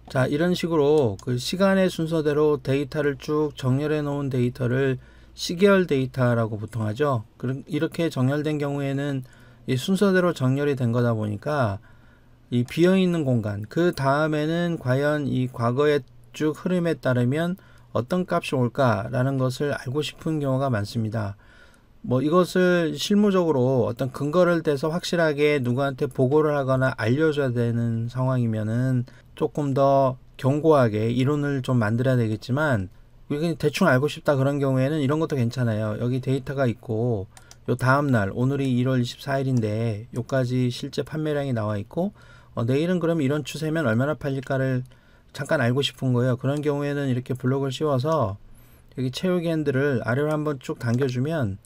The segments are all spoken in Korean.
자, 이런 식으로 그 시간의 순서대로 데이터를 쭉 정렬해 놓은 데이터를 시계열 데이터라고 보통 하죠. 이렇게 정렬된 경우에는 이 순서대로 정렬이 된 거다 보니까 이 비어있는 공간, 그 다음에는 과연 이 과거의 쭉 흐름에 따르면 어떤 값이 올까라는 것을 알고 싶은 경우가 많습니다. 뭐 이것을 실무적으로 어떤 근거를 대서 확실하게 누구한테 보고를 하거나 알려줘야 되는 상황이면은 조금 더 견고하게 이론을 좀 만들어야 되겠지만, 그냥 대충 알고 싶다 그런 경우에는 이런 것도 괜찮아요. 여기 데이터가 있고 요 다음날, 오늘이 1월 24일인데 요까지 실제 판매량이 나와 있고, 내일은 그럼 이런 추세면 얼마나 팔릴까를 잠깐 알고 싶은 거예요. 그런 경우에는 이렇게 블록을 씌워서 여기 채우기 핸들을 아래로 한번 쭉 당겨주면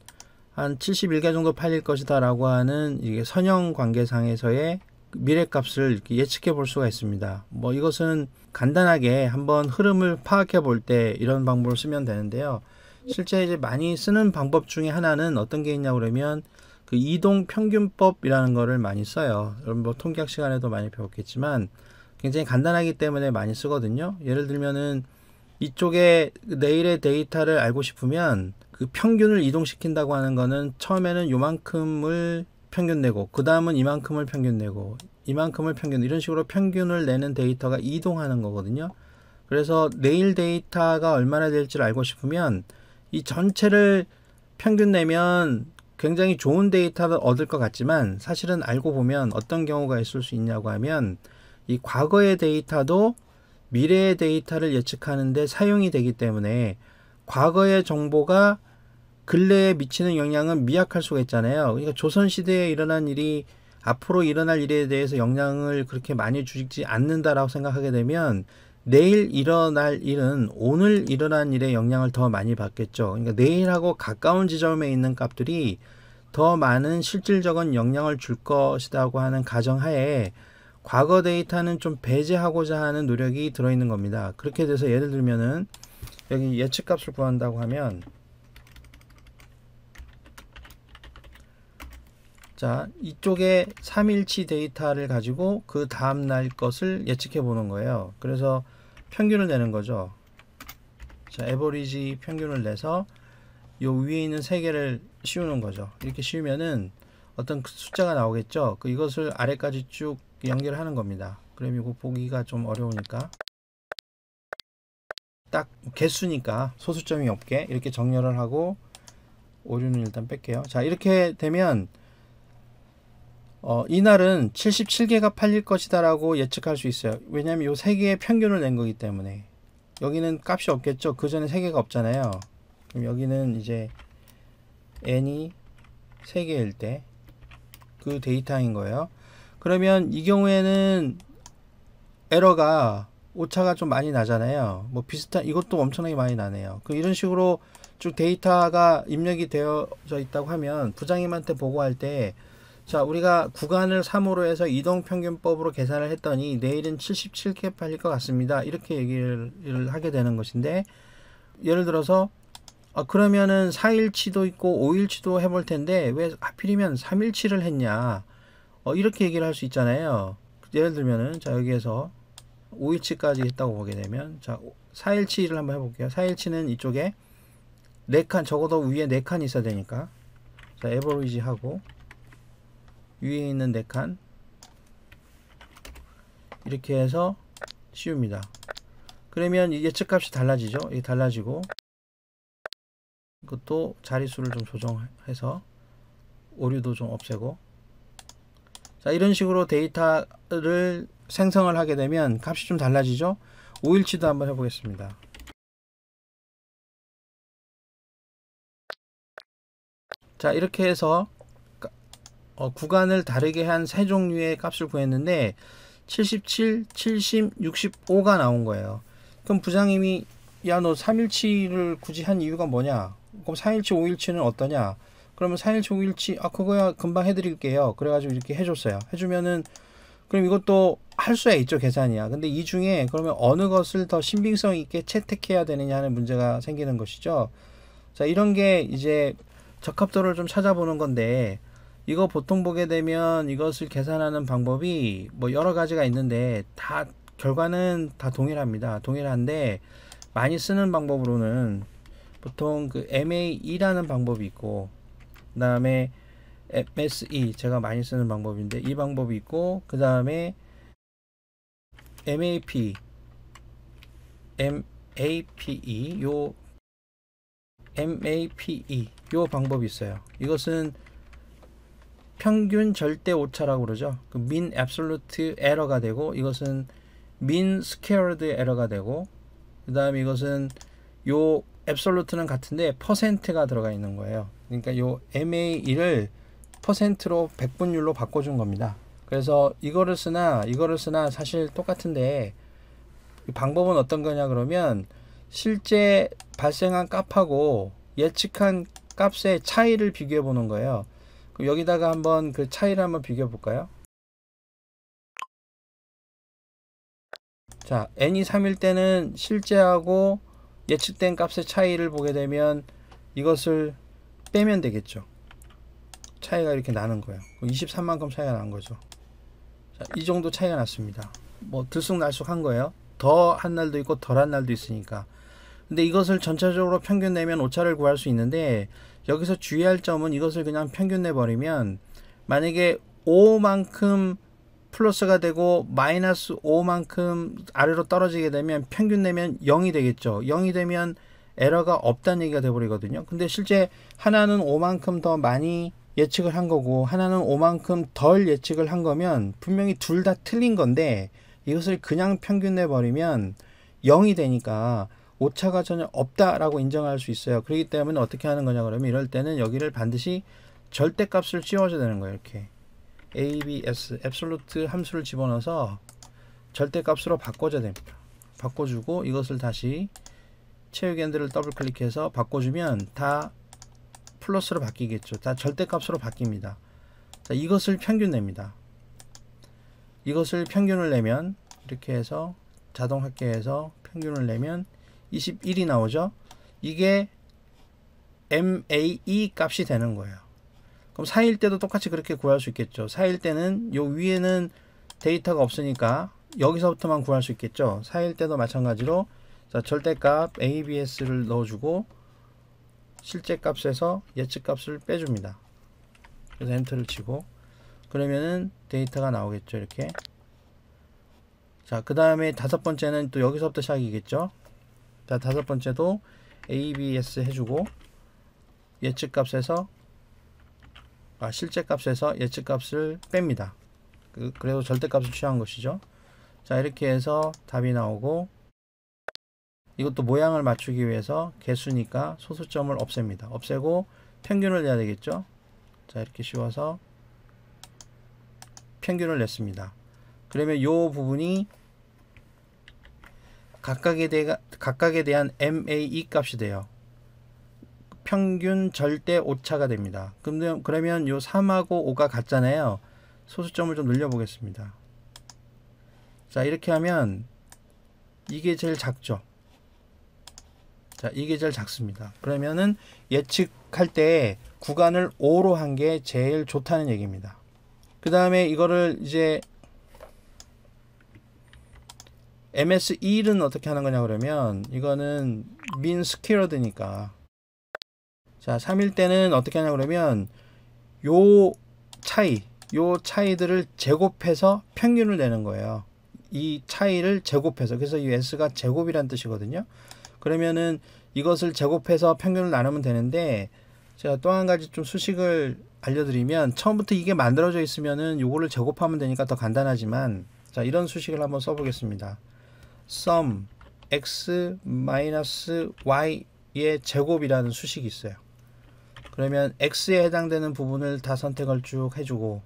한 71개 정도 팔릴 것이다 라고 하는 이게 선형 관계상에서의 미래값을 이렇게 예측해 볼 수가 있습니다. 뭐 이것은 간단하게 한번 흐름을 파악해 볼 때 이런 방법을 쓰면 되는데요. 실제 이제 많이 쓰는 방법 중에 하나는 어떤 게 있냐고 그러면 그 이동 평균법이라는 거를 많이 써요. 여러분 뭐 통계학 시간에도 많이 배웠겠지만 굉장히 간단하기 때문에 많이 쓰거든요. 예를 들면은 이쪽에 내일의 데이터를 알고 싶으면 그 평균을 이동시킨다고 하는 거는 처음에는 요만큼을 평균 내고 그 다음은 이만큼을 평균 내고 이만큼을 평균, 이런 식으로 평균을 내는 데이터가 이동하는 거거든요. 그래서 내일 데이터가 얼마나 될지를 알고 싶으면 이 전체를 평균 내면 굉장히 좋은 데이터를 얻을 것 같지만, 사실은 알고 보면 어떤 경우가 있을 수 있냐고 하면 이 과거의 데이터도 미래의 데이터를 예측하는데 사용이 되기 때문에 과거의 정보가 근래에 미치는 영향은 미약할 수가 있잖아요. 그러니까 조선시대에 일어난 일이 앞으로 일어날 일에 대해서 영향을 그렇게 많이 주지 않는다라고 생각하게 되면 내일 일어날 일은 오늘 일어난 일에 영향을 더 많이 받겠죠. 그러니까 내일하고 가까운 지점에 있는 값들이 더 많은 실질적인 영향을 줄 것이라고 하는 가정하에 과거 데이터는 좀 배제하고자 하는 노력이 들어있는 겁니다. 그렇게 돼서 예를 들면은 여기 예측값을 구한다고 하면, 자, 이쪽에 3일치 데이터를 가지고 그 다음날 것을 예측해 보는 거예요. 그래서 평균을 내는 거죠. 자, 에버리지 평균을 내서 요 위에 있는 세 개를 씌우는 거죠. 이렇게 씌우면은 어떤 숫자가 나오겠죠. 이것을 아래까지 쭉 연결하는 겁니다. 그럼 이거 보기가 좀 어려우니까 딱 개수니까 소수점이 없게 이렇게 정렬을 하고 오류는 일단 뺄게요. 자, 이렇게 되면 이날은 77개가 팔릴 것이다 라고 예측할 수 있어요. 왜냐하면 요 세 개의 평균을 낸 거기 때문에. 여기는 값이 없겠죠. 그 전에 세 개가 없잖아요. 그럼 여기는 이제 n이 3개일 때 그 데이터인 거예요. 그러면 이 경우에는 에러가 오차가 좀 많이 나잖아요. 뭐 비슷한, 이것도 엄청나게 많이 나네요. 이런 식으로 쭉 데이터가 입력이 되어져 있다고 하면 부장님한테 보고할 때, 자, 우리가 구간을 3으로 해서 이동평균법으로 계산을 했더니 내일은 77개 팔릴 것 같습니다. 이렇게 얘기를 하게 되는 것인데, 예를 들어서 그러면은 4일치도 있고 5일치도 해볼 텐데 왜 하필이면 3일치를 했냐, 이렇게 얘기를 할 수 있잖아요. 예를 들면은 자, 여기에서 5일치까지 했다고 보게 되면, 자, 4일치를 한번 해볼게요. 4일치는 이쪽에 4칸, 적어도 위에 4칸 있어야 되니까, 자, 에버리지 하고 위에 있는 4칸 이렇게 해서 씌웁니다. 그러면 이 예측값이 달라지죠. 이게 달라지고, 그것도 자릿수를 좀 조정해서 오류도 좀 없애고, 자, 이런 식으로 데이터를 생성을 하게 되면 값이 좀 달라지죠. 5일치도 한번 해보겠습니다. 자, 이렇게 해서 구간을 다르게 한 세 종류의 값을 구했는데 77, 70, 65가 나온 거예요. 그럼 부장님이 야, 너 3일치를 굳이 한 이유가 뭐냐? 그럼 4일치, 5일치는 어떠냐? 그러면 4일치, 5일치 그거야 금방 해드릴게요. 그래가지고 이렇게 해줬어요. 해주면은 그럼 이것도 할 수야 있죠, 계산이야. 근데 이 중에 그러면 어느 것을 더 신빙성 있게 채택해야 되느냐 하는 문제가 생기는 것이죠. 자, 이런 게 이제 적합도를 좀 찾아보는 건데, 이거 보통 보게 되면 이것을 계산하는 방법이 뭐 여러 가지가 있는데 다 결과는 다 동일합니다. 동일한데 많이 쓰는 방법으로는 보통 그 MAE라는 방법이 있고, 그 다음에 MSE 제가 많이 쓰는 방법인데 이 방법이 있고, 그 다음에 MAPE 요 방법이 있어요. 이것은 평균 절대 오차라고 그러죠. 그 mean absolute error가 되고, 이것은 mean squared error가 되고, 그 다음에 이것은 요 absolute는 같은데 퍼센트가 들어가 있는 거예요. 그러니까 요 MAE를 퍼센트로 백분율로 바꿔준 겁니다. 그래서 이거를 쓰나 사실 똑같은데, 방법은 어떤 거냐 그러면 실제 발생한 값하고 예측한 값의 차이를 비교해 보는 거예요. 그럼 여기다가 한번 그 차이를 한번 비교해 볼까요? 자, n이 3일 때는 실제하고 예측된 값의 차이를 보게 되면 이것을 빼면 되겠죠. 차이가 이렇게 나는 거예요. 23만큼 차이가 난 거죠. 자, 이 정도 차이가 났습니다. 뭐 들쑥날쑥한 거예요. 더 한 날도 있고 덜 한 날도 있으니까. 근데 이것을 전체적으로 평균 내면 오차를 구할 수 있는데, 여기서 주의할 점은 이것을 그냥 평균 내버리면 만약에 5만큼 플러스가 되고 마이너스 5만큼 아래로 떨어지게 되면 평균 내면 0이 되겠죠. 0이 되면 에러가 없다는 얘기가 돼버리거든요. 근데 실제 하나는 5만큼 더 많이 예측을 한 거고 하나는 5만큼 덜 예측을 한 거면 분명히 둘 다 틀린 건데, 이것을 그냥 평균 내버리면 0이 되니까 오차가 전혀 없다라고 인정할 수 있어요. 그렇기 때문에 어떻게 하는 거냐 그러면 이럴 때는 여기를 반드시 절대값을 씌워줘야 되는 거예요. 이렇게 ABS absolute 함수를 집어넣어서 절대값으로 바꿔줘야 됩니다. 바꿔주고 이것을 다시 체육엔드를 더블 클릭해서 바꿔주면 다 플러스로 바뀌겠죠. 다 절대값으로 바뀝니다. 자, 이것을 평균 냅니다. 이것을 평균을 내면 이렇게 해서 자동 합계해서 평균을 내면 21이 나오죠. 이게 MAE 값이 되는 거예요. 그럼 4일 때도 똑같이 그렇게 구할 수 있겠죠. 4일 때는 요 위에는 데이터가 없으니까 여기서부터만 구할 수 있겠죠. 4일 때도 마찬가지로 자, 절대값 ABS를 넣어주고 실제 값에서 예측 값을 빼줍니다. 그래서 엔터를 치고 그러면은 데이터가 나오겠죠. 이렇게. 자, 그 다음에 다섯 번째는 또 여기서부터 시작이겠죠. 자, 다섯 번째도 ABS 해주고 예측 값에서 실제 값에서 예측 값을 뺍니다. 그래도 절대 값을 취한 것이죠. 자, 이렇게 해서 답이 나오고, 이것도 모양을 맞추기 위해서 개수니까 소수점을 없앱니다. 없애고 평균을 내야 되겠죠. 자, 이렇게 씌워서 평균을 냈습니다. 그러면 이 부분이 각각에 대한 MAE 값이 돼요. 평균 절대 오차가 됩니다. 그러면 요 3하고 5가 같잖아요. 소수점을 좀 늘려 보겠습니다. 자, 이렇게 하면 이게 제일 작죠. 자, 이게 제일 작습니다. 그러면은 예측할 때 구간을 5로 한 게 제일 좋다는 얘기입니다. 그 다음에 이거를 이제 MSE는 어떻게 하는 거냐 그러면 이거는 mean squared니까, 자, 3일 때는 어떻게 하냐 그러면 요 차이들을 제곱해서 평균을 내는 거예요. 이 차이를 제곱해서, 그래서 이 S가 제곱이란 뜻이거든요. 그러면은 이것을 제곱해서 평균을 나누면 되는데, 제가 또 한 가지 좀 수식을 알려드리면, 처음부터 이게 만들어져 있으면은 요거를 제곱하면 되니까 더 간단하지만, 자, 이런 수식을 한번 써보겠습니다. sum x y의 제곱이라는 수식이 있어요. 그러면 x에 해당되는 부분을 다 선택을 쭉 해주고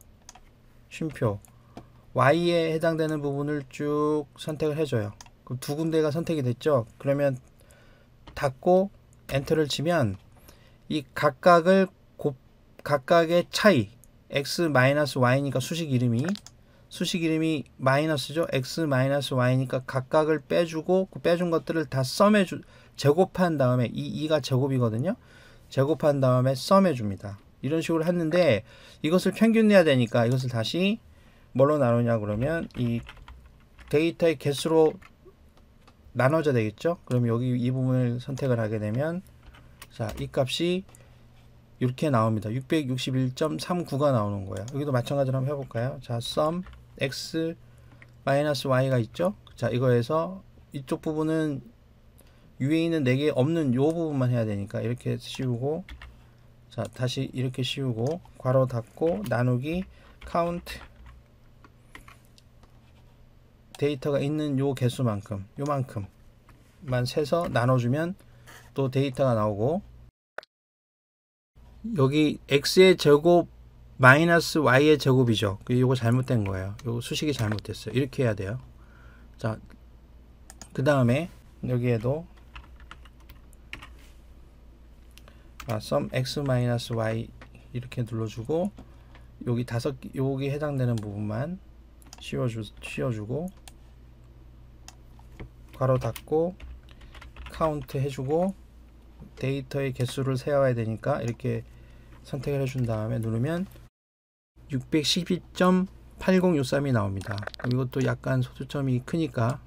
쉼표, y에 해당되는 부분을 쭉 선택을 해줘요. 그럼 두 군데가 선택이 됐죠. 그러면 닫고 엔터를 치면 이 각각의 차이, x-y니까 수식 이름이 마이너스죠. x-y니까 각각을 빼주고 그 빼준 것들을 다 제곱한 다음에 이 2가 제곱이거든요. 제곱한 다음에 썸해 줍니다. 이런 식으로 했는데, 이것을 평균 내야 되니까 이것을 다시 뭘로 나누냐 그러면 이 데이터의 개수로 나눠져 되겠죠. 그럼 여기 이 부분을 선택을 하게 되면 자, 이 값이 이렇게 나옵니다. 661.39가 나오는 거예요. 여기도 마찬가지로 한번 해볼까요? 자, sum x 마이너스 y가 있죠. 자, 이거에서 이쪽 부분은 위에 있는 4개 없는 요 부분만 해야 되니까 이렇게 씌우고, 자, 다시 이렇게 씌우고 괄호 닫고 나누기 count 데이터가 있는 요 개수만큼, 요만큼만 세서 나눠주면 또 데이터가 나오고, 여기 x의 제곱 마이너스 y의 제곱이죠. 이거 잘못된 거예요. 요 수식이 잘못됐어요. 이렇게 해야 돼요. 자, 그 다음에 여기에도 sum x 마이너스 y 이렇게 눌러주고, 여기 여기 해당되는 부분만 씌워주고 괄호 닫고 카운트 해주고, 데이터의 개수를 세어야 되니까 이렇게 선택을 해준 다음에 누르면 612.8063이 나옵니다. 그럼 이것도 약간 소수점이 크니까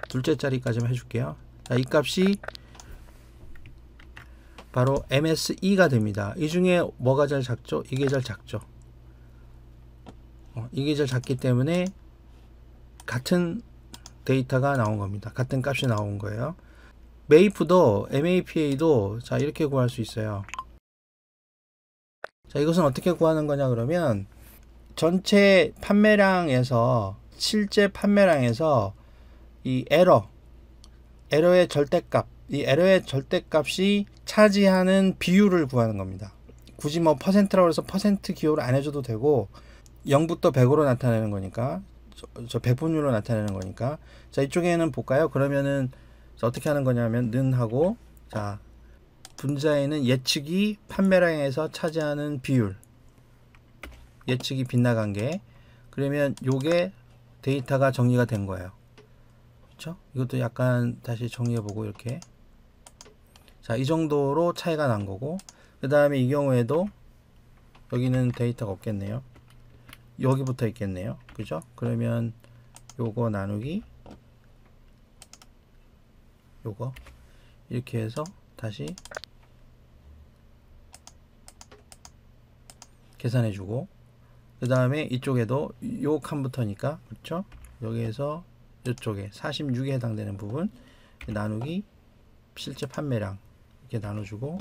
둘째 자리까지만 해줄게요. 자, 이 값이 바로 MSE가 됩니다. 이 중에 뭐가 제일 작죠? 이게 제일 작죠. 이게 제일 작기 때문에 같은 데이터가 나온 겁니다. 같은 값이 나온 거예요. MAP도 자, 이렇게 구할 수 있어요. 자, 이것은 어떻게 구하는 거냐 그러면 전체 판매량에서, 실제 판매량에서 이 에러의 절대값, 이 에러의 절대값이 차지하는 비율을 구하는 겁니다. 굳이 뭐 퍼센트라고 해서 퍼센트 기호를 안 해줘도 되고, 0부터 100으로 나타내는 거니까, 저 백분율로 나타내는 거니까. 자, 이쪽에는 볼까요? 그러면은 어떻게 하는 거냐면 는 하고, 자, 분자에는 예측이 판매량에서 차지하는 비율, 예측이 빗나간 게, 그러면 요게 데이터가 정리가 된 거예요. 그렇죠? 이것도 약간 다시 정리해 보고 이렇게, 자, 이 정도로 차이가 난 거고, 그 다음에 이 경우에도 여기는 데이터가 없겠네요. 여기부터 있겠네요. 그죠? 그러면 요거 나누기 요거 이렇게 해서 다시 계산해 주고, 그 다음에 이쪽에도 요 칸부터니까, 그렇죠? 여기에서 이쪽에 46에 해당되는 부분 나누기 실제 판매량 이렇게 나눠주고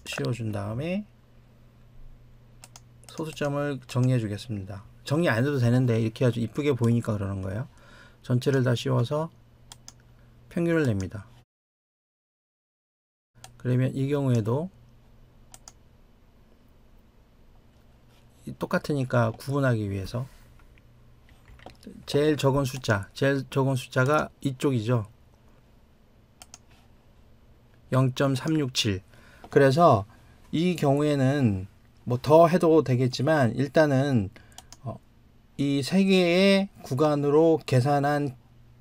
씌워준 다음에 소수점을 정리해 주겠습니다. 정리 안 해도 되는데 이렇게 아주 이쁘게 보이니까 그러는 거예요. 전체를 다 씌워서 평균을 냅니다. 그러면 이 경우에도 똑같으니까 구분하기 위해서 제일 적은 숫자가 이쪽이죠. 0.367. 그래서 이 경우에는 뭐 더 해도 되겠지만 일단은 이 세 개의 구간으로 계산한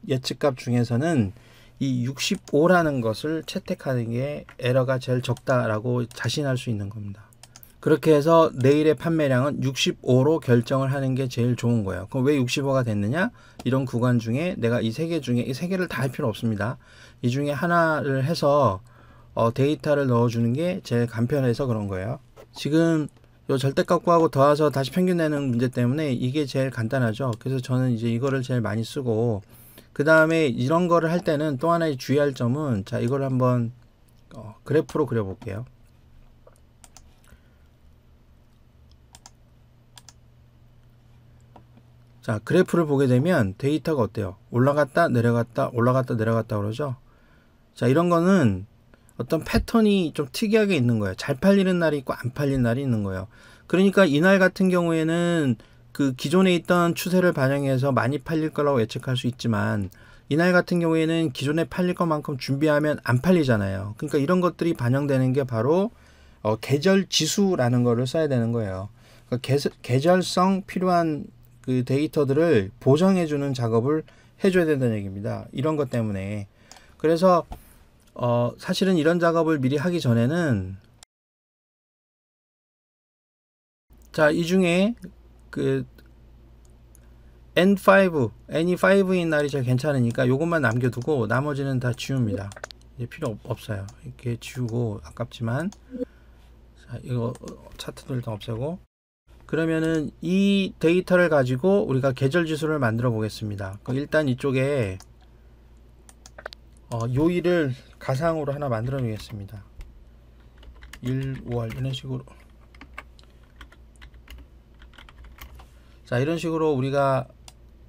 예측값 중에서는 이 65라는 것을 채택하는 게 에러가 제일 적다라고 자신할 수 있는 겁니다. 그렇게 해서 내일의 판매량은 65로 결정을 하는 게 제일 좋은 거예요. 그럼 왜 65가 됐느냐? 이런 구간 중에 내가 이 세 개 중에, 이 세 개를 다 할 필요 없습니다. 이 중에 하나를 해서 데이터를 넣어주는 게 제일 간편해서 그런 거예요. 지금 요 절대값 구하고 더해서 다시 평균 내는 문제 때문에 이게 제일 간단하죠. 그래서 저는 이제 이거를 제일 많이 쓰고, 그 다음에 이런 거를 할 때는 또 하나의 주의할 점은, 자, 이걸 한번 그래프로 그려 볼게요. 자, 그래프를 보게 되면 데이터가 어때요? 올라갔다 내려갔다 올라갔다 내려갔다 그러죠. 자, 이런 거는 어떤 패턴이 좀 특이하게 있는 거예요. 잘 팔리는 날이 있고 안 팔리는 날이 있는 거예요. 그러니까 이날 같은 경우에는 그 기존에 있던 추세를 반영해서 많이 팔릴 거라고 예측할 수 있지만, 이날 같은 경우에는 기존에 팔릴 것만큼 준비하면 안 팔리잖아요. 그러니까 이런 것들이 반영되는 게 바로 계절 지수라는 거를 써야 되는 거예요. 그러니까 계절성 필요한 그 데이터들을 보정해 주는 작업을 해줘야 된다는 얘기입니다. 이런 것 때문에. 그래서 사실은 이런 작업을 미리 하기 전에는, 자, 이 중에 그 n이 5인 날이 제일 괜찮으니까 요것만 남겨두고 나머지는 다 지웁니다. 이제 필요 없어요. 이렇게 지우고 아깝지만, 자, 이거 차트도 일단 없애고, 그러면은 이 데이터를 가지고 우리가 계절 지수를 만들어 보겠습니다. 일단 이쪽에 요일을 가상으로 하나 만들어 주겠습니다. 1, 5월 이런 식으로. 자, 이런 식으로 우리가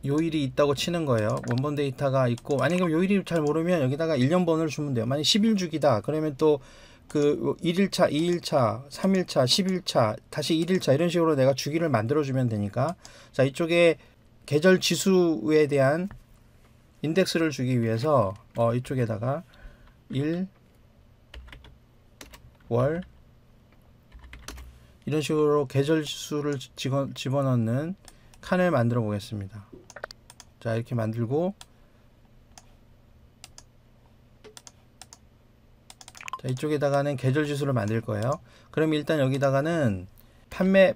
요일이 있다고 치는 거예요. 원본 데이터가 있고, 만약에 요일이 잘 모르면 여기다가 1년번호를 주면 돼요. 만약 10일 주기다 그러면 또 그 1일차, 2일차, 3일차, 10일차, 다시 1일차 이런 식으로 내가 주기를 만들어 주면 되니까, 자, 이쪽에 계절 지수에 대한 인덱스를 주기 위해서 이쪽에다가 1, 월 이런 식으로 계절 지수를 집어넣는 칸을 만들어 보겠습니다. 자, 이렇게 만들고, 자, 이쪽에다가는 계절 지수를 만들 거예요. 그럼 일단 여기다가는 판매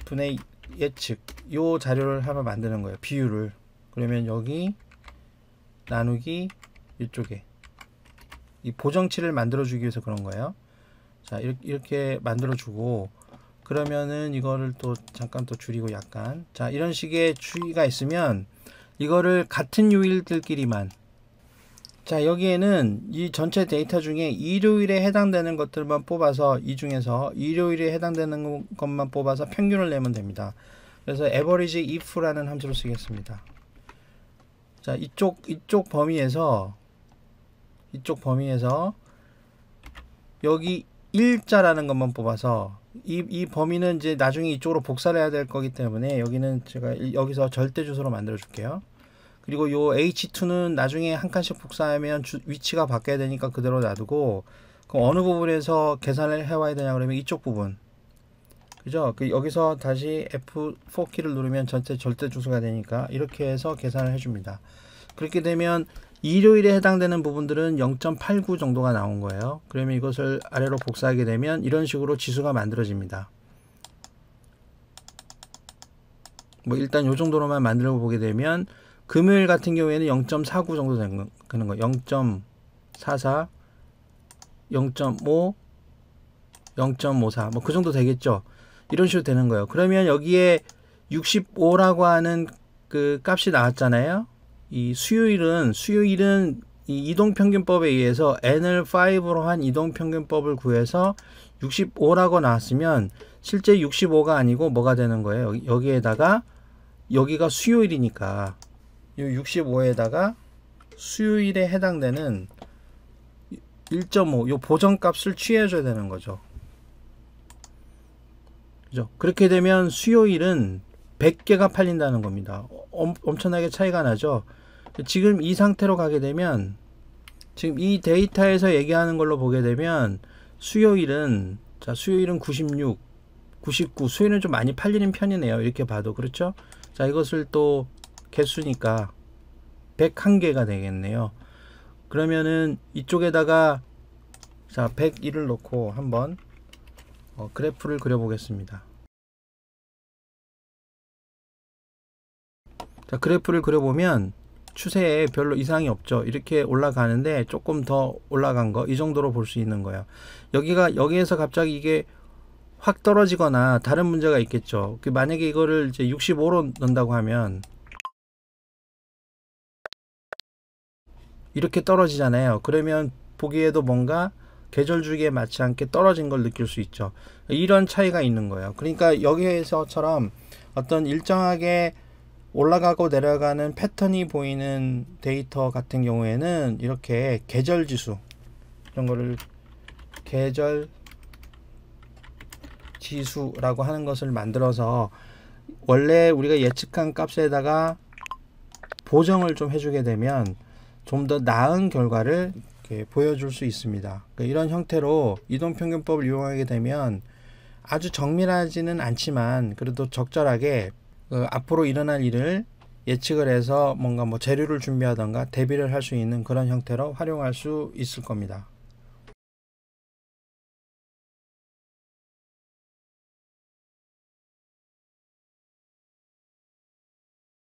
분의 예측 요 자료를 한번 만드는 거예요. 비율을. 그러면 여기 나누기 이쪽에 이 보정치를 만들어 주기 위해서 그런 거예요. 자, 이렇게 만들어 주고, 그러면은 이거를 또 잠깐 또 줄이고 약간, 자, 이런 식의 주의가 있으면 이거를 같은 요일들끼리만, 자, 여기에는 이 전체 데이터 중에 일요일에 해당되는 것들만 뽑아서, 이 중에서 일요일에 해당되는 것만 뽑아서 평균을 내면 됩니다. 그래서 average if라는 함수를 쓰겠습니다. 자, 이쪽 범위에서 여기 일자라는 것만 뽑아서, 이 범위는 이제 나중에 이쪽으로 복사를 해야 될 거기 때문에 여기는 제가 여기서 절대 주소로 만들어 줄게요. 그리고 요 H2는 나중에 한 칸씩 복사하면 위치가 바뀌어야 되니까 그대로 놔두고, 그럼 어느 부분에서 계산을 해와야 되냐 그러면 이쪽 부분, 그죠? 여기서 다시 F4 키를 누르면 전체 절대 주소가 되니까 이렇게 해서 계산을 해줍니다. 그렇게 되면 일요일에 해당되는 부분들은 0.89 정도가 나온 거예요. 그러면 이것을 아래로 복사하게 되면 이런 식으로 지수가 만들어집니다. 뭐 일단 요 정도로만 만들어 보게 되면, 금요일 같은 경우에는 0.49 정도 되는 거예요. 0.44, 0.5, 0.54 뭐 그 정도 되겠죠. 이런 식으로 되는 거예요. 그러면 여기에 65라고 하는 그 값이 나왔잖아요. 이 수요일은 이 이동평균법에 의해서 n을 5로 한 이동평균법을 구해서 65라고 나왔으면 실제 65가 아니고 뭐가 되는 거예요. 여기에다가 여기가 수요일이니까 이 65에다가 수요일에 해당되는 1.5 요 보정값을 취해줘야 되는 거죠. 그죠? 그렇게 되면 수요일은 100개가 팔린다는 겁니다. 엄청나게 차이가 나죠. 지금 이 상태로 가게 되면, 지금 이 데이터에서 얘기하는 걸로 보게 되면 수요일은, 자, 수요일은 96, 99, 수요일은 좀 많이 팔리는 편이네요. 이렇게 봐도. 그렇죠? 자, 이것을 또 개수니까 101개가 되겠네요. 그러면은 이쪽에다가, 자, 101을 놓고 한번 그래프를 그려보겠습니다. 자, 그래프를 그려보면 추세에 별로 이상이 없죠. 이렇게 올라가는데 조금 더 올라간 거, 이 정도로 볼 수 있는 거예요. 여기에서 갑자기 이게 확 떨어지거나 다른 문제가 있겠죠. 만약에 이거를 이제 65로 넣는다고 하면 이렇게 떨어지잖아요. 그러면 보기에도 뭔가 계절 주기에 맞지 않게 떨어진 걸 느낄 수 있죠. 이런 차이가 있는 거예요. 그러니까 여기에서처럼 어떤 일정하게 올라가고 내려가는 패턴이 보이는 데이터 같은 경우에는 이렇게 계절 지수, 이런 거를 계절 지수라고 하는 것을 만들어서 원래 우리가 예측한 값에다가 보정을 좀 해주게 되면 좀 더 나은 결과를 이렇게 보여줄 수 있습니다. 이런 형태로 이동평균법을 이용하게 되면 아주 정밀하지는 않지만 그래도 적절하게 앞으로 일어날 일을 예측을 해서 뭔가 뭐 재료를 준비하던가 대비를 할 수 있는 그런 형태로 활용할 수 있을 겁니다.